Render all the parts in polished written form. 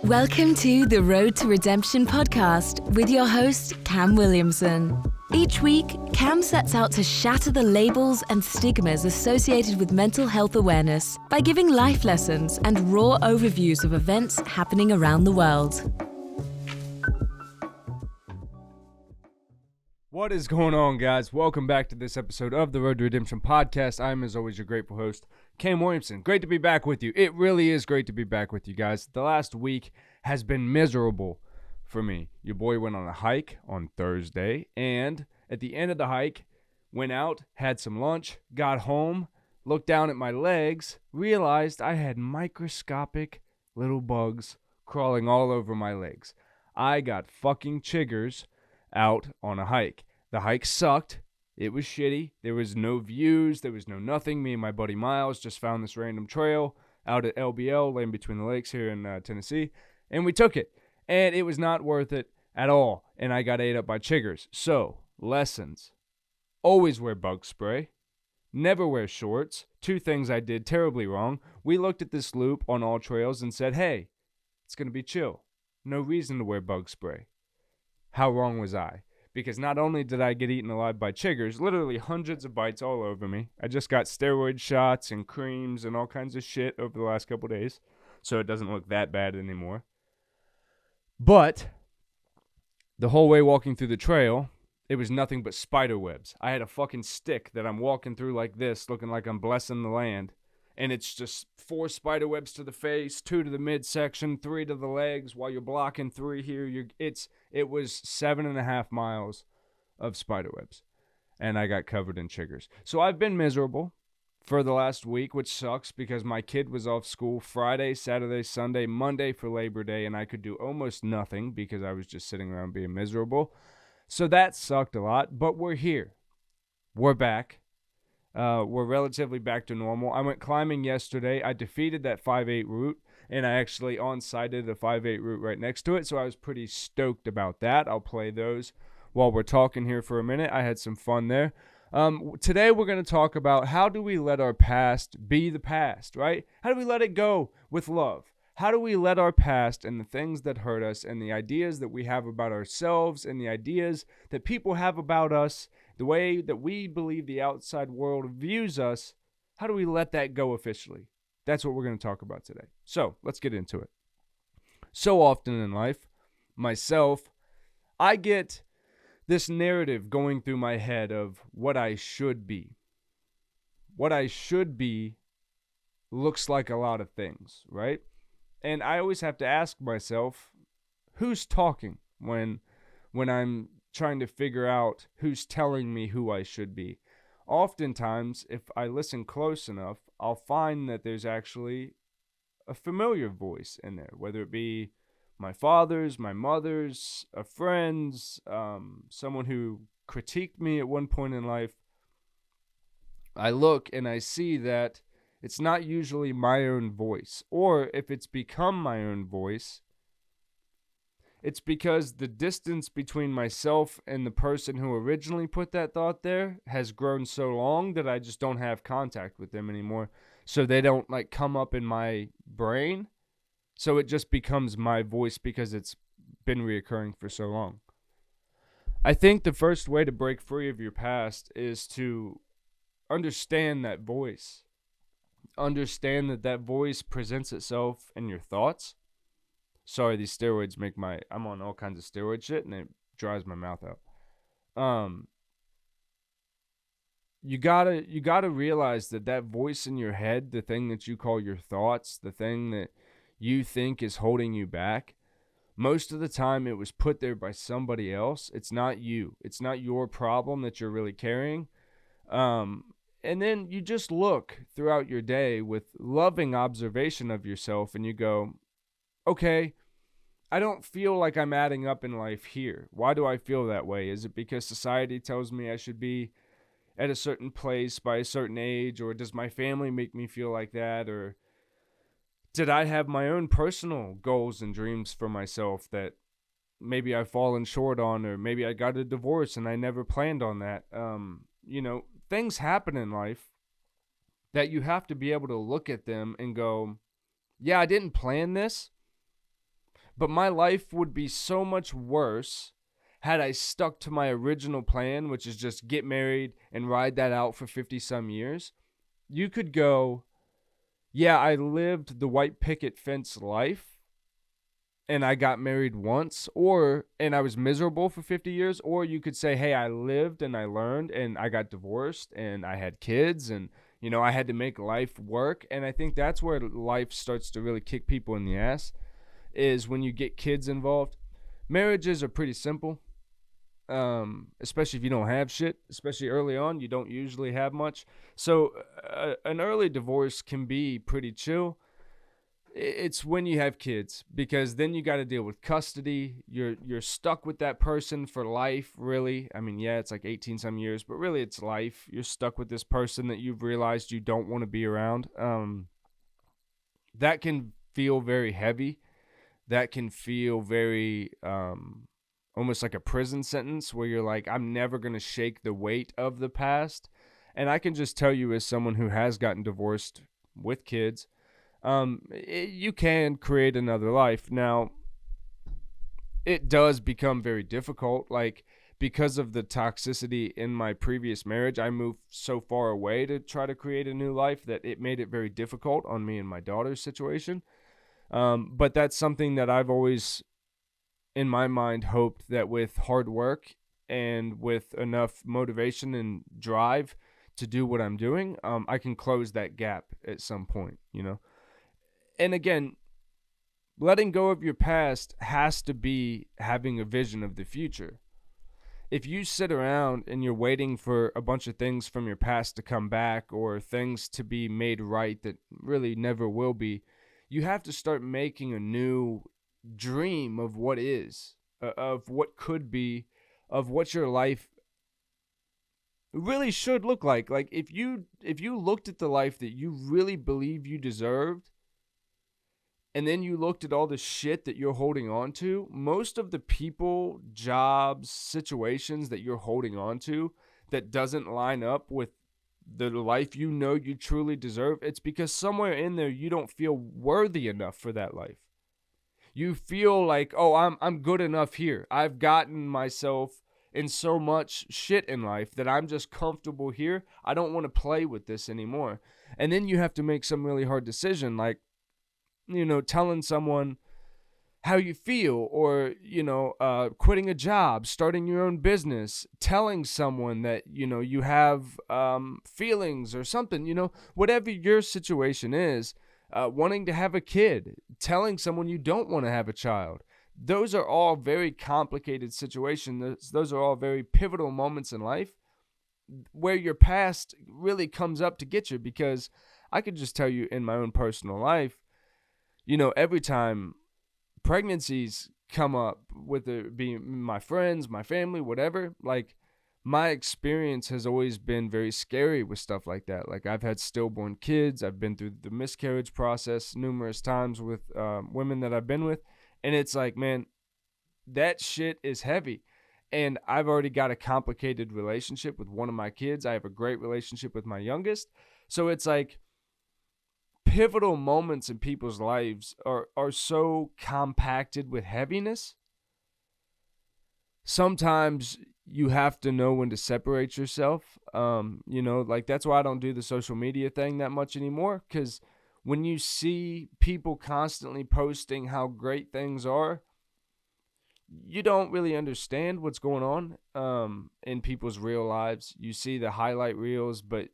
Welcome to the Road to Redemption podcast with your host, Cam Williamson. Each week, Cam sets out to shatter the labels and stigmas associated with mental health awareness by giving life lessons and raw overviews of events happening around the world. What is going on, guys? Welcome back to this episode of the Road to Redemption podcast. I'm, as always, your grateful host, Cam Williamson. Great to be back with you. It really is great to be back with you guys. The last week has been miserable for me. Your boy went on a hike on Thursday, and at the end of the hike, went out, had some lunch, got home, looked down at my legs, realized I had microscopic little bugs crawling all over my legs. I got fucking chiggers out on a hike. The hike sucked. It was shitty. There was no views. There was no nothing. Me and my buddy Miles just found this random trail out at LBL, laying between the lakes here in Tennessee, and we took it. And it was not worth it at all. And I got ate up by chiggers. So, lessons. Always wear bug spray. Never wear shorts. Two things I did terribly wrong. We looked at this loop on all trails and said, hey, it's going to be chill. No reason to wear bug spray. How wrong was I? Because not only did I get eaten alive by chiggers, literally hundreds of bites all over me. I just got steroid shots and creams and all kinds of shit over the last couple days, so it doesn't look that bad anymore. But the whole way walking through the trail, it was nothing but spider webs. I had a fucking stick that I'm walking through like this, looking like I'm blessing the land. And it's just 4 spider webs to the face, 2 to the midsection, 3 to the legs. While you're blocking 3 here, it was 7.5 miles of spider webs, and I got covered in chiggers. So I've been miserable for the last week, which sucks because my kid was off school Friday, Saturday, Sunday, Monday for Labor Day, and I could do almost nothing because I was just sitting around being miserable. So that sucked a lot, but we're here. We're back. We're relatively back to normal. I went climbing yesterday. I defeated that 5.8 route, and I actually on-sighted a 5.8 route right next to it, so I was pretty stoked about that. I'll play those while we're talking here for a minute. I had some fun there. Today we're going to talk about how do we let our past be the past, right? How do we let it go with love? How do we let our past and the things that hurt us and the ideas that we have about ourselves and the ideas that people have about us, the way that we believe the outside world views us, how do we let that go officially? That's what we're going to talk about today. So let's get into it. So often in life, myself, I get this narrative going through my head of what I should be. What I should be looks like a lot of things, right? And I always have to ask myself, who's talking when I'm trying to figure out who's telling me who I should be? Oftentimes, if I listen close enough, I'll find that there's actually a familiar voice in there, whether it be my father's, my mother's, a friend's, someone who critiqued me at one point in life. I look and I see that it's not usually my own voice, or if it's become my own voice, it's because the distance between myself and the person who originally put that thought there has grown so long that I just don't have contact with them anymore. So they don't come up in my brain. So it just becomes my voice because it's been reoccurring for so long. I think the first way to break free of your past is to understand that voice. Understand that voice presents itself in your thoughts. Sorry, these steroids I'm on all kinds of steroid shit and it dries my mouth out. You gotta realize that voice in your head, the thing that you call your thoughts, the thing that you think is holding you back, most of the time it was put there by somebody else. It's not you. It's not your problem that you're really carrying. And then you just look throughout your day with loving observation of yourself and you go, okay, I don't feel like I'm adding up in life here. Why do I feel that way? Is it because society tells me I should be at a certain place by a certain age, or does my family make me feel like that? Or did I have my own personal goals and dreams for myself that maybe I've fallen short on, or maybe I got a divorce and I never planned on that? Things happen in life that you have to be able to look at them and go, yeah, I didn't plan this, But my life would be so much worse had I stuck to my original plan, which is just get married and ride that out for 50 some years. You could go, yeah, I lived the white picket fence life and I got married once, and I was miserable for 50 years. Or you could say, hey, I lived and I learned and I got divorced and I had kids and, I had to make life work. And I think that's where life starts to really kick people in the ass, is when you get kids involved. Marriages are pretty simple, especially if you don't have shit, especially early on. You don't usually have much. So an early divorce can be pretty chill. It's when you have kids, because then you got to deal with custody. You're stuck with that person for life, really. I mean, yeah, it's like 18 some years, but really it's life. You're stuck with this person that you've realized you don't want to be around. That can feel very heavy. That can feel very almost like a prison sentence, where you're like, I'm never going to shake the weight of the past. And I can just tell you, as someone who has gotten divorced with kids, you can create another life. Now, it does become very difficult. Like, because of the toxicity in my previous marriage, I moved so far away to try to create a new life that it made it very difficult on me and my daughter's situation. But that's something that I've always, in my mind, hoped that with hard work and with enough motivation and drive to do what I'm doing, I can close that gap at some point, And again, letting go of your past has to be having a vision of the future. If you sit around and you're waiting for a bunch of things from your past to come back, or things to be made right that really never will be, you have to start making a new dream of what is, of what could be, of what your life really should look like. Like, if you looked at the life that you really believe you deserved, and then you looked at all the shit that you're holding on to, most of the people, jobs, situations that you're holding on to that doesn't line up with the life you truly deserve, it's because somewhere in there you don't feel worthy enough for that life. You feel like, oh, I'm good enough here. I've gotten myself in so much shit in life that I'm just comfortable here. I don't want to play with this anymore. And then you have to make some really hard decision, like, telling someone how you feel, or, quitting a job, starting your own business, telling someone that, you have feelings or something, whatever your situation is, wanting to have a kid, telling someone you don't want to have a child. Those are all very complicated situations. Those are all very pivotal moments in life where your past really comes up to get you, because I could just tell you in my own personal life, every time pregnancies come up, with it being my friends, my family, whatever, like, my experience has always been very scary with stuff like that. Like, I've had stillborn kids. I've been through the miscarriage process numerous times with women that I've been with. And it's like, man, that shit is heavy. And I've already got a complicated relationship with one of my kids. I have a great relationship with my youngest. So it's like, pivotal moments in people's lives are so compacted with heaviness. Sometimes you have to know when to separate yourself. Like, that's why I don't do the social media thing that much anymore, because when you see people constantly posting how great things are, you don't really understand what's going on in people's real lives. You see the highlight reels, but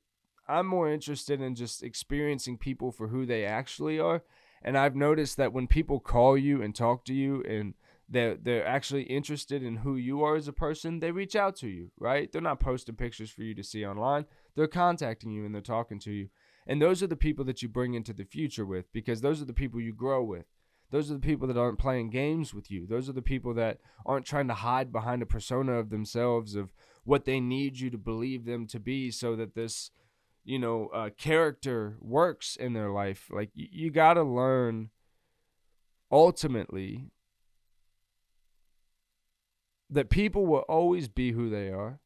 I'm more interested in just experiencing people for who they actually are. And I've noticed that when people call you and talk to you, and they're actually interested in who you are as a person, they reach out to you, right? They're not posting pictures for you to see online. They're contacting you and they're talking to you. And those are the people that you bring into the future with, because those are the people you grow with. Those are the people that aren't playing games with you. Those are the people that aren't trying to hide behind a persona of themselves, of what they need you to believe them to be, so that this character works in their life. Like, you got to learn, ultimately, that people will always be who they are.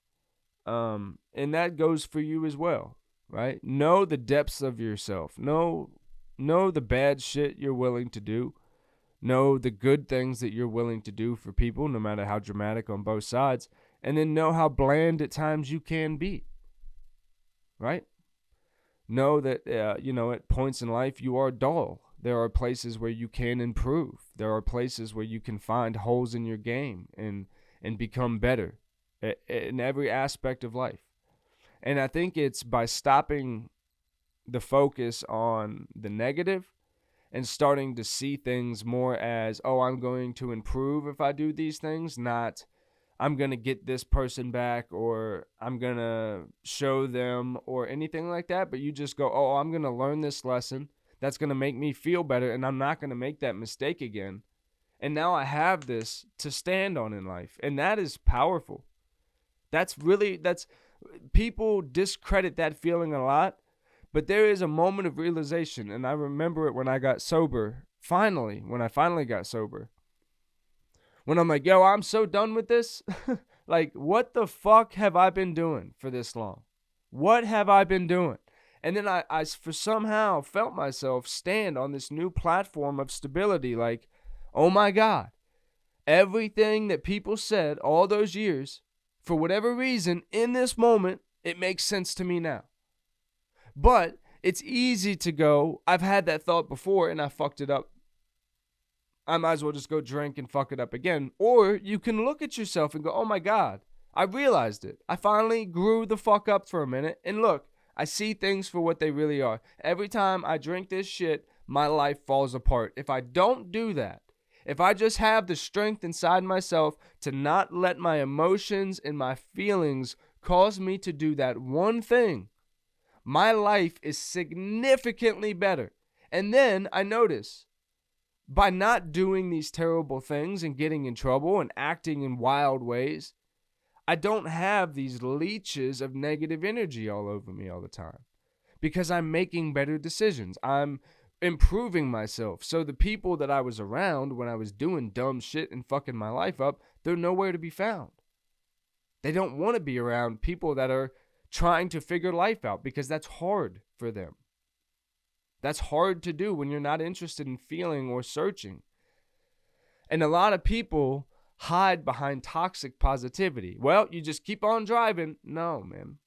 And that goes for you as well, right? Know the depths of yourself. Know the bad shit you're willing to do. Know the good things that you're willing to do for people, no matter how dramatic on both sides. And then know how bland at times you can be. Right? Know that, at points in life you are dull. There are places where you can improve. There are places where you can find holes in your game and become better in every aspect of life. And I think it's by stopping the focus on the negative and starting to see things more as, oh, I'm going to improve if I do these things, not I'm going to get this person back or I'm going to show them or anything like that. But you just go, oh, I'm going to learn this lesson. That's going to make me feel better, and I'm not going to make that mistake again. And now I have this to stand on in life, and that is powerful. That's people discredit that feeling a lot, but there is a moment of realization, and I remember it when I got sober, when I finally got sober. When I'm like, yo, I'm so done with this. Like, what the fuck have I been doing for this long? What have I been doing? And then I for somehow felt myself stand on this new platform of stability. Like, oh my God, everything that people said all those years, for whatever reason, in this moment, it makes sense to me now. But it's easy to go, I've had that thought before and I fucked it up. I might as well just go drink and fuck it up again. Or you can look at yourself and go, oh my God, I realized it. I finally grew the fuck up for a minute. And look, I see things for what they really are. Every time I drink this shit, my life falls apart. If I don't do that, if I just have the strength inside myself to not let my emotions and my feelings cause me to do that one thing, my life is significantly better. And then I notice, by not doing these terrible things and getting in trouble and acting in wild ways, I don't have these leeches of negative energy all over me all the time because I'm making better decisions. I'm improving myself. So the people that I was around when I was doing dumb shit and fucking my life up, they're nowhere to be found. They don't want to be around people that are trying to figure life out because that's hard for them. That's hard to do when you're not interested in feeling or searching. And a lot of people hide behind toxic positivity. Well, you just keep on driving. No, man.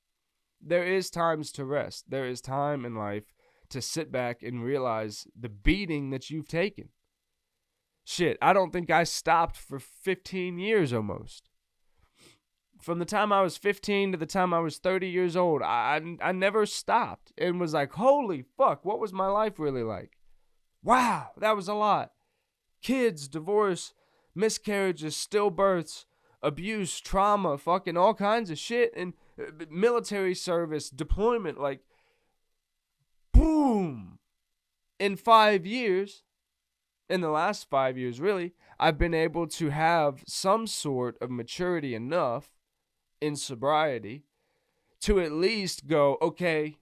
There is times to rest. There is time in life to sit back and realize the beating that you've taken. Shit, I don't think I stopped for 15 years almost. From the time I was 15 to the time I was 30 years old, I never stopped and was like, holy fuck, what was my life really like? Wow, that was a lot. Kids, divorce, miscarriages, stillbirths, abuse, trauma, fucking all kinds of shit, and military service, deployment, like, boom. In 5 years, in the last 5 years really, I've been able to have some sort of maturity enough in sobriety to at least go, okay,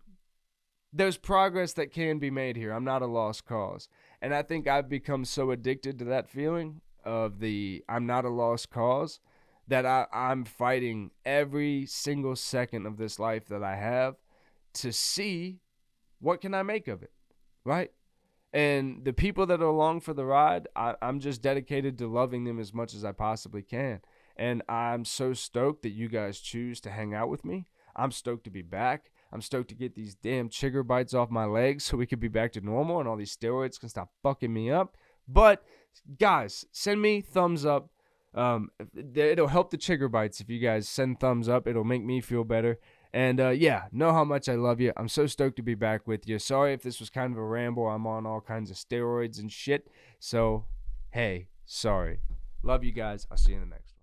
there's progress that can be made here. I'm not a lost cause. And I think I've become so addicted to that feeling of the I'm not a lost cause that I'm fighting every single second of this life that I have to see what can I make of it, right? And the people that are along for the ride, I'm just dedicated to loving them as much as I possibly can. And I'm so stoked that you guys choose to hang out with me. I'm stoked to be back. I'm stoked to get these damn chigger bites off my legs so we can be back to normal and all these steroids can stop fucking me up. But, guys, send me thumbs up. It'll help the chigger bites if you guys send thumbs up. It'll make me feel better. And, know how much I love you. I'm so stoked to be back with you. Sorry if this was kind of a ramble. I'm on all kinds of steroids and shit. So, hey, sorry. Love you guys. I'll see you in the next one.